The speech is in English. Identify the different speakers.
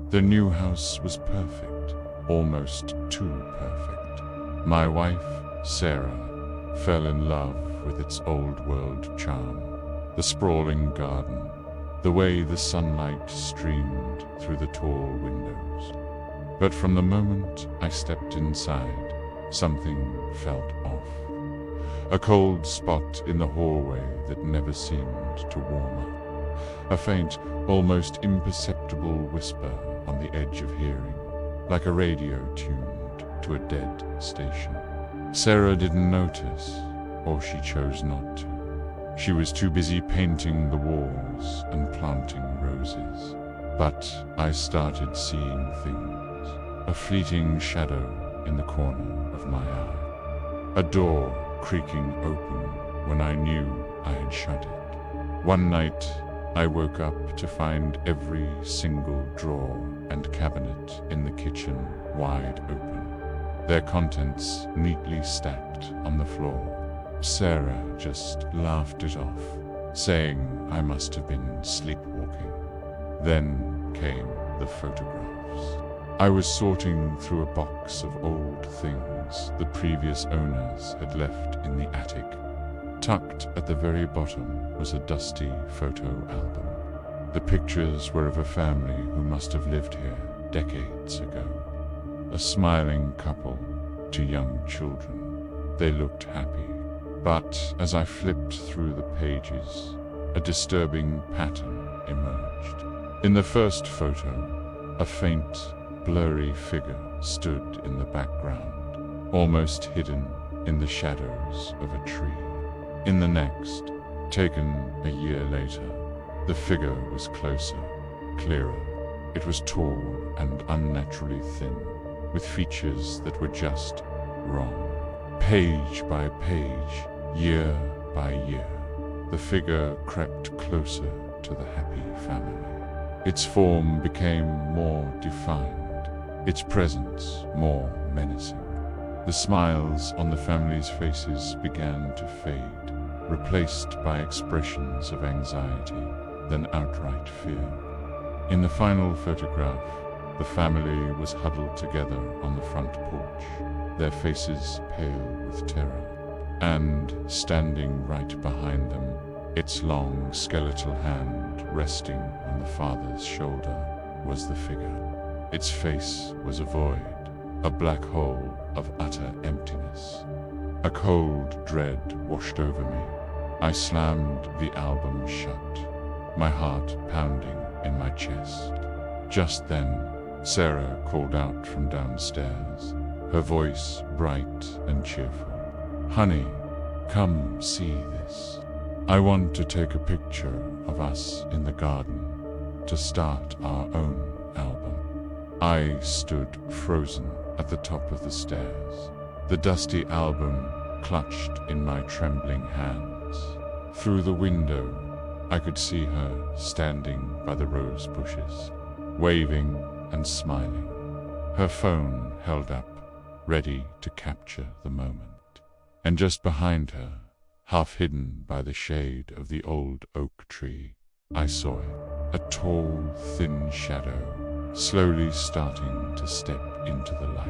Speaker 1: The new house was perfect, almost too perfect. My wife, Sarah, fell in love with its old-world charm. The sprawling garden, the way the sunlight streamed through the tall windows. But from the moment I stepped inside, something felt off. A cold spot in the hallway that never seemed to warm up. A faint, almost imperceptible whisper on the edge of hearing, like a radio tuned to a dead station. Sarah didn't notice, or she chose not to. She was too busy painting the walls and planting roses. But I started seeing things. A fleeting shadow in the corner of my eye. A door creaking open when I knew I had shut it. One night, I woke up to find every single drawer and cabinet in the kitchen wide open, their contents neatly stacked on the floor. Sarah just laughed it off, saying I must have been sleepwalking. Then came the photographs. I was sorting through a box of old things the previous owners had left in the attic. Tucked at the very bottom was a dusty photo album. The pictures were of a family who must have lived here decades ago. A smiling couple, two young children. They looked happy. But as I flipped through the pages, a disturbing pattern emerged. In the first photo, a faint, blurry figure stood in the background, almost hidden in the shadows of a tree. In the next, taken a year later, the figure was closer, clearer. It was tall and unnaturally thin, with features that were just wrong. Page by page, year by year, the figure crept closer to the happy family. Its form became more defined, its presence more menacing. The smiles on the family's faces began to fade, replaced by expressions of anxiety, then outright fear. In the final photograph, the family was huddled together on the front porch, their faces pale with terror. And standing right behind them, its long skeletal hand resting on the father's shoulder, was the figure. Its face was a void, a black hole of utter emptiness. A cold dread washed over me. I slammed the album shut, my heart pounding in my chest. Just then, Sarah called out from downstairs, her voice bright and cheerful. "Honey, come see this. I want to take a picture of us in the garden to start our own album." I stood frozen at the top of the stairs, the dusty album clutched in my trembling hands. Through the window, I could see her standing by the rose bushes, waving and smiling, her phone held up, ready to capture the moment. And just behind her, half hidden by the shade of the old oak tree, I saw it, a tall, thin shadow, slowly starting to step into the light.